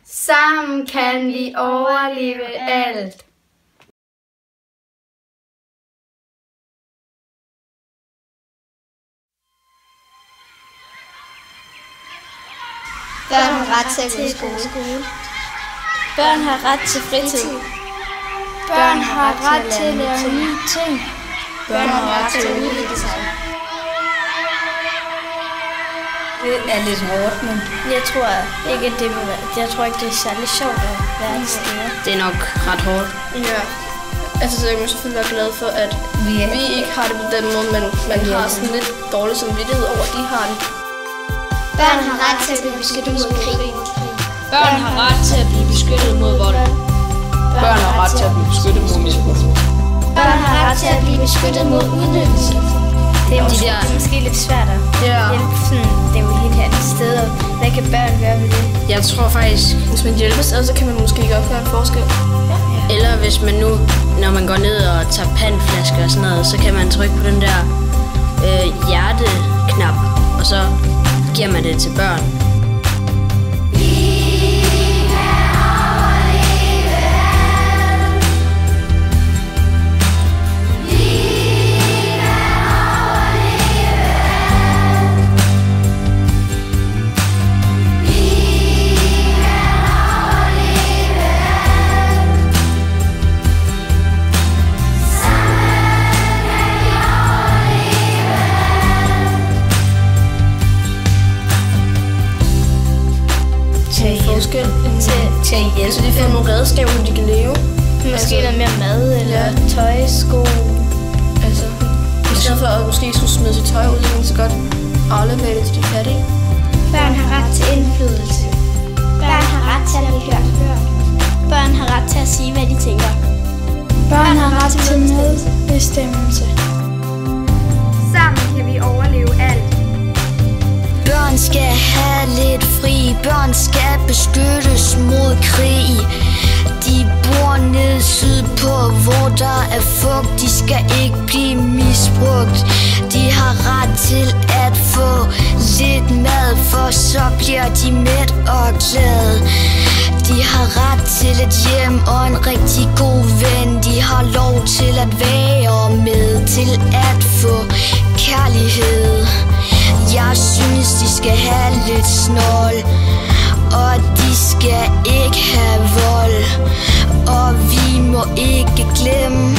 Sammen kan vi overleve alt. Børn har ret til at gå i skole. Børn har ret til fritid. Børn har ret til at lære nye ting. Børn har ret til at udvikle sig. Det er lidt hårdt, men Jeg tror ikke, det er særlig sjovt at være de steder. Det er nok ret hårdt. Ja. Altså, så jeg må selvfølgelig være glad for, at vi ikke har det på den måde, men man har sådan lidt dårlig samvittighed over, at de har det. Børn har ret til at blive beskyttet mod krig. Børn har ret til at blive beskyttet mod vold. børn har ret til at blive beskyttet mod misbrug. Børn har ret til at blive beskyttet mod udnyttelse. Det er måske lidt svært at hjælpe sådan, det er jo helt andet sted. Hvad kan børn gøre ved det? Jeg tror faktisk, Hvis man hjælper sig, så kan man måske godt gøre en forskel. eller hvis man nu, når man går ned og tager pandflasker og sådan noget, så kan man trykke på den der hjerteknap, og så giver man det til børn. Til at hjælpe, så de får nogle redskaber, hvor de kan leve. Måske noget mere mad eller tøj, sko. Altså, i stedet for at måske skulle smide sit tøj ud, så kan man så godt aflevere det til de fattige. Børn har ret til indflydelse. Børn har ret til at blive hørt. Børn har ret til at sige, hvad de tænker. Børn har ret til medbestemmelse. Sammen kan vi overleve alt. Børn skal have lidt fri, børn skal beskyttes mod krig. De bor nede sydpå, hvor der er fugt, de skal ikke blive misbrugt. De har ret til at få lidt mad, for så bliver de mæt og glade. De har ret til et hjem og en rigtig god ven. De har lov til at være med, til at få kærlighed. Jeg synes, de skal have lidt snål, og de skal ikke have vold. Og vi må ikke glemme,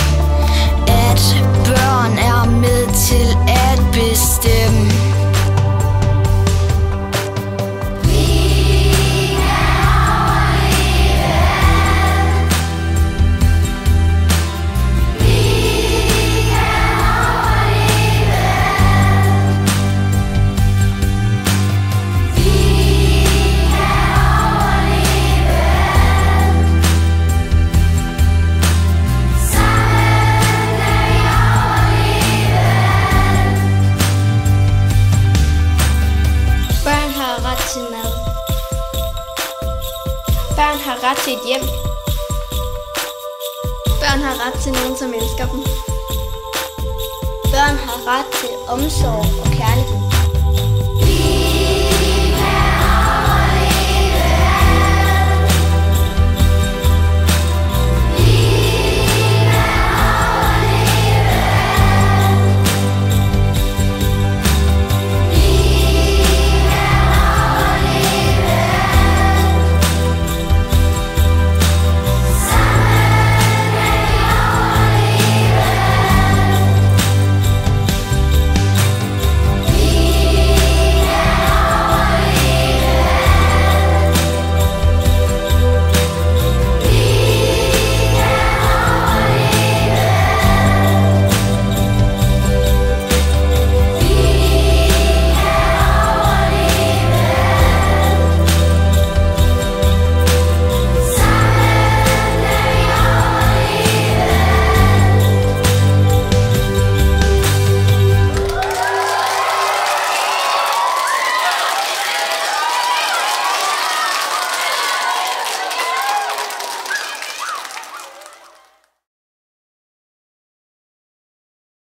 at børn er med til at bestemme. Børn har ret til et hjem. Børn har ret til nogen, som elsker dem. Børn har ret til omsorg og kærlighed.